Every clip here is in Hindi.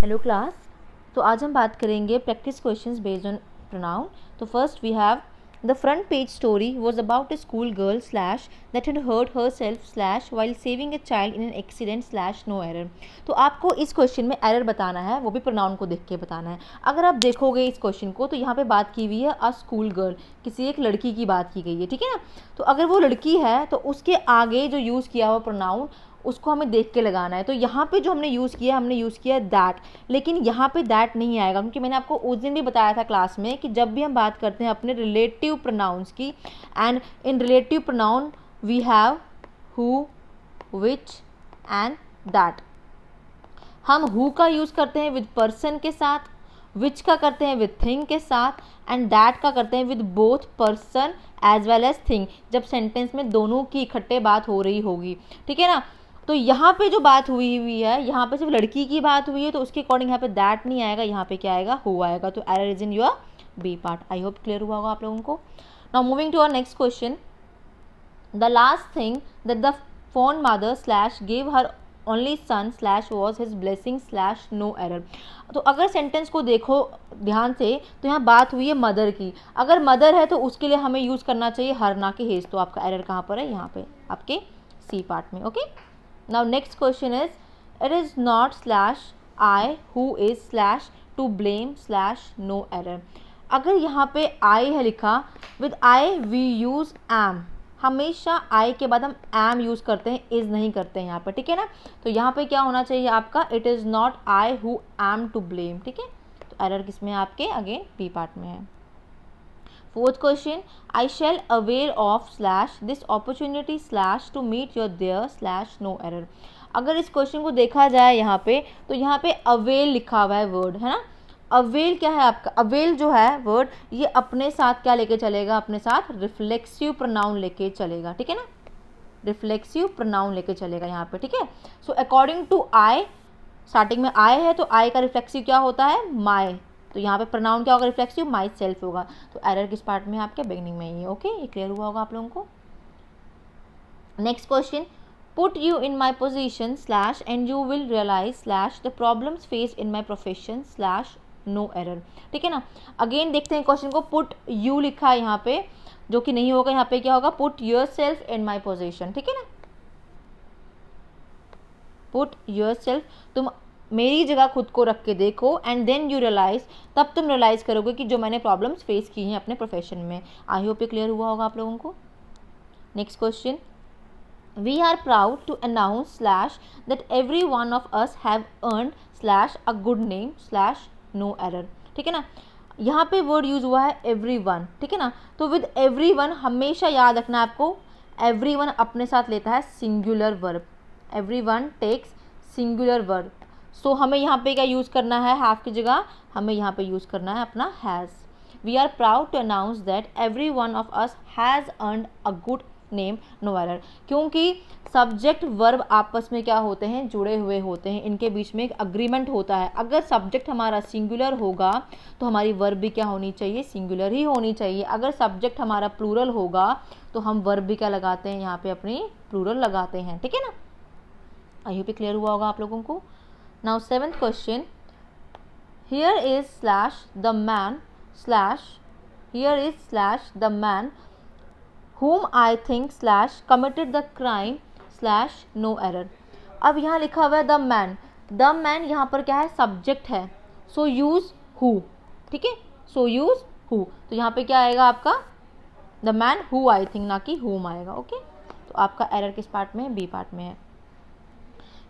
Hello class. तो आज हम बात करेंगे practice questions based on pronoun. तो first we have the front page story was about a school girl slash that had hurt herself slash while saving a child in an accident slash no error. तो आपको इस क्वेश्चन में एरर बताना है, वो भी प्रोनाउन को देख के बताना है। अगर आप देखोगे इस क्वेश्चन को तो यहाँ पे बात की हुई है अ स्कूल गर्ल, किसी एक लड़की की बात की गई है, ठीक है ना। तो अगर वो लड़की है तो उसके आगे जो यूज़ किया हुआ प्रोनाउन उसको हमें देख के लगाना है। तो यहाँ पे जो हमने यूज़ किया, हमने यूज़ किया दैट, लेकिन यहाँ पे दैट नहीं आएगा क्योंकि मैंने आपको उस दिन भी बताया था क्लास में कि जब भी हम बात करते हैं अपने रिलेटिव प्रोनाउंस की, and in relative pronoun we have who, which and that. हम हु का यूज़ करते हैं विद पर्सन के साथ, विच का करते हैं विद थिंग के साथ, एंड दैट का करते हैं with both person as well as thing, जब सेंटेंस में दोनों की इकट्ठे बात हो रही होगी, ठीक है ना। तो यहाँ पे जो बात हुई है, यहाँ पे सिर्फ लड़की की बात हुई है, तो उसके अकॉर्डिंग यहाँ पे दैट नहीं आएगा, यहाँ पे क्या आएगा, हु आएगा। तो error is in your B part. I hope clear हुआ होगा आप लोगों को। Now moving to our next question. The last thing that the fond mother slash gave her only son slash was his blessing slash no error। तो अगर सेंटेंस को देखो ध्यान से तो यहाँ बात हुई है मदर की। अगर मदर है तो उसके लिए हमें यूज़ करना चाहिए हर, ना कि हेज। तो आपका एरर कहाँ पर है, यहाँ पे आपके सी पार्ट में। Okay, now next question is it is not slash I who is slash to blame slash no error. अगर यहाँ पे आई है लिखा, with I we use am. हमेशा आई के बाद हम एम यूज़ करते हैं, इज़ नहीं करते हैं यहाँ पर, ठीक है ना। तो यहाँ पे क्या होना चाहिए आपका, it is not I who am to blame, ठीक है। तो एरर किस में है आपके, अगेन बी पार्ट में है। Fourth question, I shall aware of slash this opportunity slash to meet your there slash no error. अगर इस क्वेश्चन को देखा जाए यहाँ पे, तो यहाँ पे अवेल लिखा हुआ है वर्ड, है ना। अवेल क्या है आपका, अवेल जो है वर्ड, ये अपने साथ क्या लेके चलेगा, अपने साथ रिफ्लेक्सिव प्रोनाउन लेके चलेगा, ठीक है ना। रिफ्लेक्सिव प्रोनाउन लेके चलेगा यहाँ पे, ठीक है। So according to I, starting में आई है तो आई का रिफ्लेक्सिव क्या होता है, माई। तो यहाँ पे प्रोनाउन क्या होगा, रिफ्लेक्सिव माई सेल्फ होगा। तो एरर किस पार्ट में है आपके, बिगनिंग में ही है। ओके, ये क्लियर हुआ होगा आप लोगों को। Next question, put you in my position slash and you will realize slash the problems faced in my profession slash no error, ठीक है ना। अगेन देखते हैं क्वेश्चन को, put you लिखा है यहाँ पे, जो कि नहीं होगा, यहाँ पे क्या होगा, put yourself in my position, ठीक है ना। put yourself, तुम मेरी जगह खुद को रख के देखो, एंड देन यू रियलाइज, तब तुम रियलाइज करोगे कि जो मैंने प्रॉब्लम्स फेस की हैं अपने प्रोफेशन में। आई होप ये क्लियर हुआ होगा आप लोगों को। Next question, we are proud to announce slash that every one of us have earned slash a good name slash no error, ठीक है ना। यहाँ पे वर्ड यूज हुआ है everyone, ठीक है ना। तो विद everyone हमेशा याद रखना आपको, everyone अपने साथ लेता है singular verb, everyone takes singular verb. So हमें यहाँ पे क्या यूज़ करना है, हैव की जगह हमें यहाँ पे यूज़ करना है अपना has. We are proud to announce that every one of us has earned a good name no error, क्योंकि सब्जेक्ट वर्ब आपस में क्या होते हैं, जुड़े हुए होते हैं, इनके बीच में एक अग्रीमेंट होता है। अगर सब्जेक्ट हमारा सिंगुलर होगा तो हमारी वर्ब भी क्या होनी चाहिए, सिंगुलर ही होनी चाहिए। अगर सब्जेक्ट हमारा प्लूरल होगा तो हम वर्ब भी क्या लगाते हैं, यहाँ पे अपनी प्लूरल लगाते हैं, ठीक है ना। आई होप क्लियर हुआ होगा आप लोगों को। Now seventh question, here is slash the man slash, here is slash the man whom I think slash committed the crime slash no error। अब यहाँ लिखा हुआ है द मैन, द मैन यहाँ पर क्या है, सब्जेक्ट है, सो यूज हु, ठीक है, सो यूज हु। तो यहाँ पे क्या आएगा आपका, the man who I think, ना कि whom आएगा। ओके, तो आपका एरर किस पार्ट में है, बी पार्ट में है।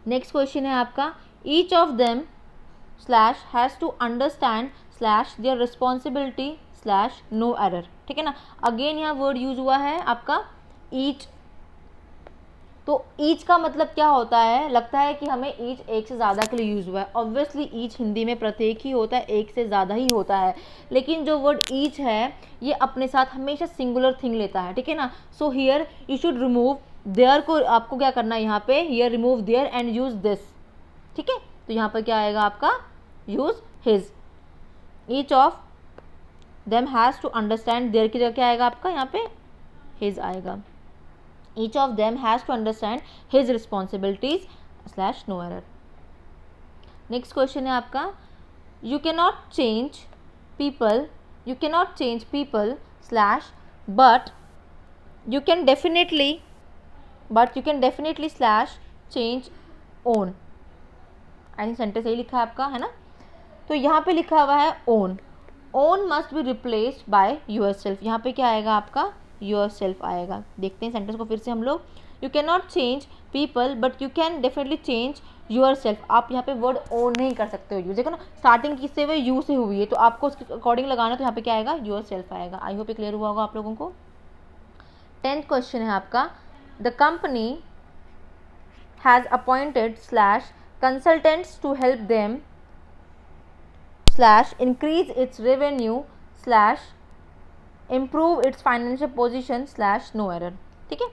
नेक्स्ट क्वेश्चन है आपका, each of them slash has to understand slash their responsibility slash no error, ठीक है ना। अगेन यहाँ वर्ड यूज हुआ है आपका ईच। तो ईच का मतलब क्या होता है, लगता है कि हमें ईच एक से ज़्यादा के लिए यूज हुआ है। ऑब्वियसली ईच हिंदी में प्रत्येक ही होता है, एक से ज़्यादा ही होता है, लेकिन जो वर्ड ईच है ये अपने साथ हमेशा सिंगुलर थिंग लेता है, ठीक है ना। So here you should remove their को, आपको क्या करना है यहाँ पे, here remove their and use this, ठीक है। तो यहाँ पर क्या आएगा आपका, use his. Each of them has to understand, their की जगह क्या आएगा आपका, यहाँ पे हिज आएगा। Each of them has to understand his responsibilities slash no error. Next question है आपका, you can not change people slash but you can definitely slash change own. I think sentence यही लिखा है आपका, है ना। तो यहाँ पे लिखा हुआ है own must be replaced by your self. यहाँ पे क्या आएगा आपका, योर सेल्फ आएगा। देखते हैं सेंटेंस को फिर से हम लोग। You can not change people but you can definitely change your self. आप यहाँ पे वर्ड ओन नहीं कर सकते हो यूज, देखो ना स्टार्टिंग किससे हुई, यू से हुई है, तो आपको उसके अकॉर्डिंग लगाना, तो यहाँ पे क्या आएगा, योर सेल्फ आएगा। आई होप ये क्लियर हुआ होगा आप लोगों को। 10th क्वेश्चन है आपका, the company has appointed slash consultants to help them slash increase its revenue slash improve its financial position slash no error. ठीक है,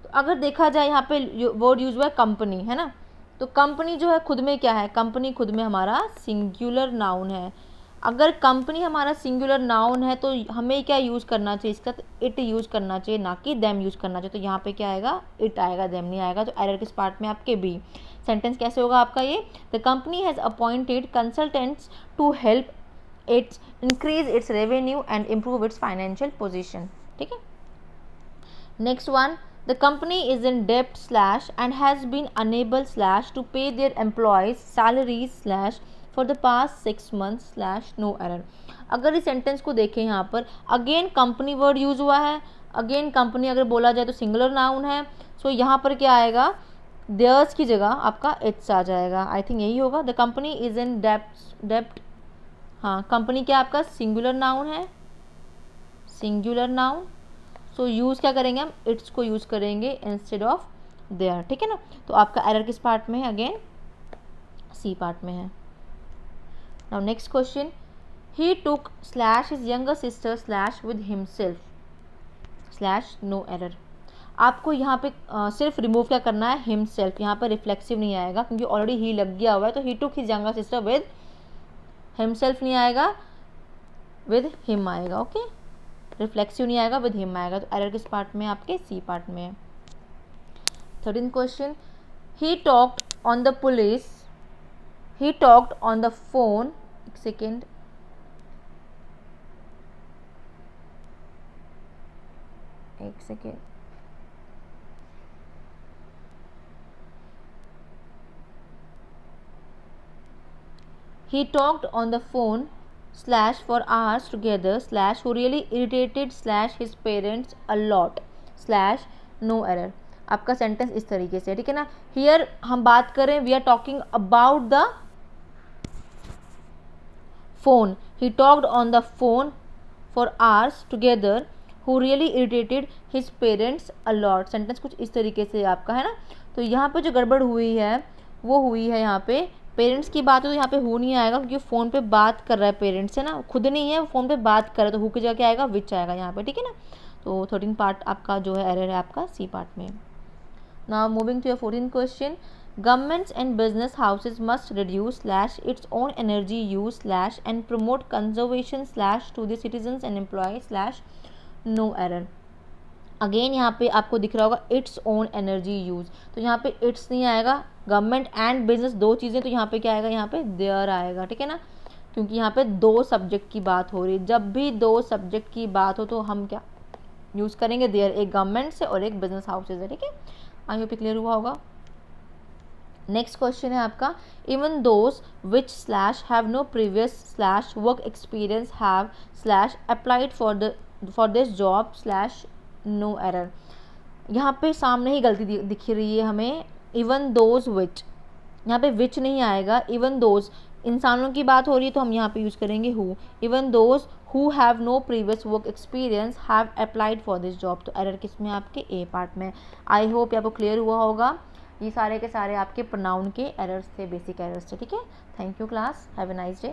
तो अगर देखा जाए यहाँ पे वर्ड यूज हुआ है कंपनी, है ना। तो कंपनी जो है खुद में क्या है, कंपनी खुद में हमारा सिंगुलर नाउन है। अगर कंपनी हमारा सिंगुलर नाउन है तो हमें क्या यूज़ करना चाहिए, इसका इट यूज़ करना चाहिए, ना कि देम यूज़ करना चाहिए। तो यहाँ पे क्या आएगा, इट आएगा, देम नहीं आएगा। तो एरर किस पार्ट में आपके बी। सेंटेंस कैसे होगा आपका ये, the company has appointed consultants to help its increase its revenue and improve its financial position. ठीक है, next one, the company is in डेब्ट slash and has been unable slash to pay their employees salaries slash for the past 6 months slash no error. अगर इस सेंटेंस को देखें यहाँ पर अगेन कंपनी वर्ड यूज हुआ है। अगेन कंपनी अगर बोला जाए तो सिंगुलर नाउन है। सो यहाँ पर क्या आएगा, देयर्स की जगह आपका इट्स आ जाएगा। आई थिंक यही होगा, द कंपनी इज इन डेब्ट। हाँ, कंपनी क्या आपका सिंगुलर नाउन है, सिंगुलर नाउन। सो यूज़ क्या करेंगे हम, इट्स को यूज़ करेंगे इंस्टेड ऑफ देयर। ठीक है ना। तो आपका एरर किस पार्ट में है, अगेन सी पार्ट में है। Now next question, he took slash his younger sister slash with himself slash no error। आपको यहाँ पे सिर्फ रिमूव क्या करना है, himself। यहाँ पर रिफ्लेक्सिव नहीं आएगा क्योंकि ऑलरेडी ही लग गया हुआ है। तो he took his younger sister with himself नहीं आएगा, with him आएगा। ओके, रिफ्लेक्सिव नहीं आएगा, with him आएगा। तो एरर किस पार्ट में, आपके सी पार्ट में है। 13th question, he talked on the phone second एक second, he talked on the phone slash for hours together slash who really irritated slash his parents a lot slash no error। आपका सेंटेंस इस तरीके से, ठीक है ना। हियर हम बात करें, we are talking about the phone, he talked on the phone for hours together who really irritated his parents a lot। Sentence कुछ इस तरीके से आपका, है ना। तो यहाँ पे जो गड़बड़ हुई है वो हुई है यहाँ पे पेरेंट्स की बात है, तो यहाँ पे हु नहीं आएगा क्योंकि फ़ोन पे बात कर रहा है पेरेंट्स, है ना, खुद नहीं है, फ़ोन पे बात कर रहा है। तो हु की जगह क्या आएगा, विच आएगा यहाँ पे। ठीक है ना। तो 13 पार्ट आपका जो है एरर है आपका सी पार्ट में। Now moving to your 14th question, governments and business houses must reduce slash its own energy use slash and promote conservation slash to the citizens and employees slash no error। Again यहाँ पे आपको दिख रहा होगा इट्स ओन एनर्जी यूज। तो यहाँ पे इट्स नहीं आएगा, गवर्नमेंट एंड बिजनेस दो चीज़ें, तो यहाँ पे क्या आएगा, यहाँ पे देयर आएगा। ठीक है ना, क्योंकि यहाँ पे दो सब्जेक्ट की बात हो रही है। जब भी दो सब्जेक्ट की बात हो तो हम क्या यूज़ करेंगे, देयर, एक गवर्नमेंट से और एक बिजनेस हाउसेज है। ठीक है, आई होप क्लियर हुआ होगा। नेक्स्ट क्वेश्चन है आपका, even those which slash have no previous slash work experience have slash applied for this job slash no error. यहाँ पे सामने ही गलती दिख रही है हमें, इवन दोज विच, यहाँ पे विच नहीं आएगा। इवन दोज इंसानों की बात हो रही है तो हम यहाँ पे यूज़ करेंगे who. Even those who have no previous work experience have applied for this job. तो एरर किस में, आपके ए पार्ट में। आई होप आपको क्लियर हुआ होगा। ये सारे के सारे आपके प्रोनाउन के एरर्स थे, बेसिक एरर्स थे। ठीक है, thank you class, have a nice day.